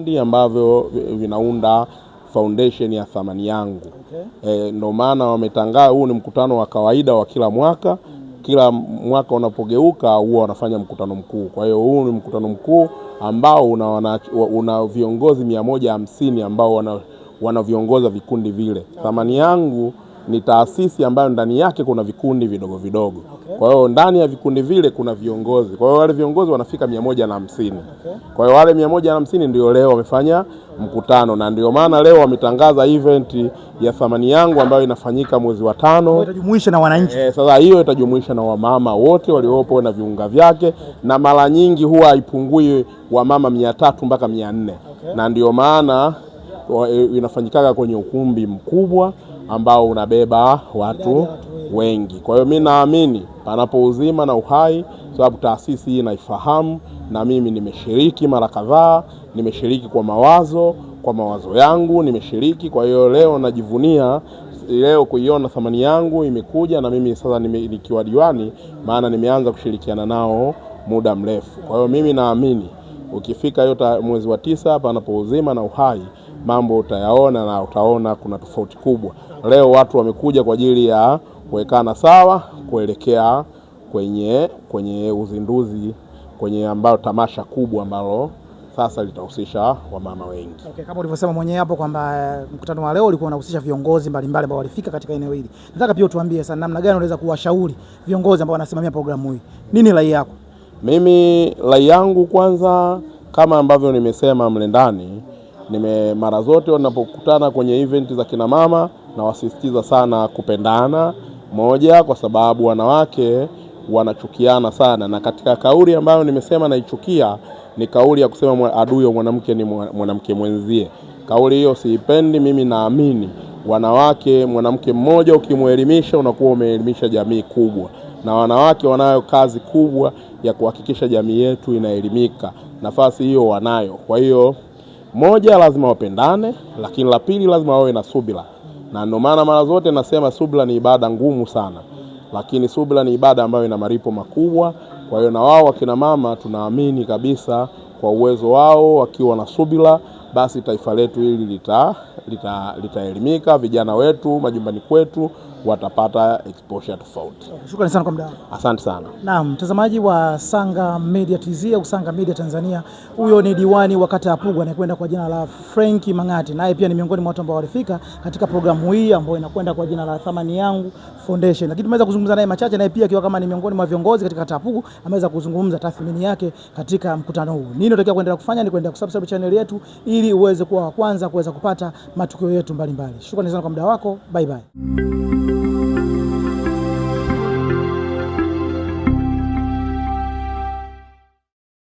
vikundi ambavyo vinaunda foundation ya Thamani Yangu. Ndio maana wametangaza huu ni mkutano wa kawaida wa kila mwaka. Kila mwaka unapogeuka huwa wanafanya mkutano mkuu. Kwa hiyo huu ni mkutano mkuu ambao una viongozi 150 ambao wanaviongoza vikundi vile. Thamani Yangu ni taasisi ambayo ndani yake kuna vikundi vidogo vidogo. Kwa hiyo ndani ya vikundi vile kuna viongozi. Kwa hiyo wale viongozi wanafika 150. Kwa hiyo wale 150 ndio leo wamefanya mkutano, na ndio maana leo wametangaza event ya Thamani Yangu ambayo inafanyika mwezi wa 5. Itajumuisha na wananchi. Sasa hiyo itajumuisha na wamama wote waliopo na viunga vyake, na mara nyingi huwa haipungui wamama 300 mpaka 400. Na ndio maana inafanyikaga kwenye ukumbi mkubwa ambao unabeba watu wengi. Kwa hiyo mimi naamini panapo uzima na uhai, sababu taasisi hii naifahamu na mimi nimeshiriki mara kadhaa, nimeshiriki kwa mawazo yangu nimeshiriki. Kwa hiyo leo najivunia leo kuiona Thamani Yangu imekuja, na mimi sasa nikiwa diwani, maana nimeanza kushirikiana nao muda mrefu. Kwa hiyo mimi naamini ukifika hiyo mwezi wa 9 panapo uzima na uhai, mambo utayaona na utaona kuna tofauti kubwa. Leo watu wamekuja kwa ajili ya kuwekana sawa kuelekea kwenye uzinduzi, kwenye ambao tamasha kubwa ambalo sasa litahusisha wamama wengi. Kama ulivyosema mwenyewe hapo kwamba mkutano wa leo ulikuwa unahusisha viongozi mbalimbali ambao walifika katika eneo hili. Nataka pia utuambie sana namna gani unaweza kuwashauri viongozi ambao wanasimamia programu hii. Nini rai yako? Mimi rai yangu kwanza, kama ambavyo nimesema mle ndani, mara zote wanapokutana kwenye event za kina mama na wasisitiza sana kupendana moja, kwa sababu wanawake wanachukiana sana, na katika kauli ambayo nimesema naichukia ni kauli ya kusema adui wa mwanamke ni mwanamke mwenzie. Kauli hiyo siipendi. Mimi naamini mwanamke mmoja ukimuelimisha unakuwa umeelimisha jamii kubwa, na wanawake wanayo kazi kubwa ya kuhakikisha jamii yetu inaelimika. Nafasi hiyo wanayo. Kwa hiyo moja, lazima wapendane, lakini la pili lazima wawe na subira. Na ndio maana mara zote nasema subira ni ibada ngumu sana, lakini subira ni ibada ambayo ina malipo makubwa. Kwa hiyo na wao wakina mama tunaamini kabisa kwa uwezo wao, wakiwa na subira, basi taifa letu hili litaelimika, vijana wetu majumbani kwetu watapata exposure tofauti. Shukrani sana kwa muda wako. Asante sana. Naam, mtazamaji wa Sanga Media TZ au Sanga Media Tanzania, huyo ni diwani wa kata ya Pugu anayekwenda kwa jina la Frank Mang'ati. Naye pia ni miongoni mwa watu ambao walifika katika programu hii ambayo inakwenda kwa jina la Thamani Yangu Foundation. Lakini tumeweza kuzungumza naye machache, naye pia akiwa kama ni miongoni mwa viongozi katika kata ya Pugu, ameweza kuzungumza tathmini yake katika mkutano huu. Nini unatakiwa kuendelea kufanya? Ni kuendelea kusubscribe channel yetu ili uweze kuwa wa kwanza kuweza kupata matukio yetu mbalimbali. Shukrani sana kwa muda wako. Bye bye.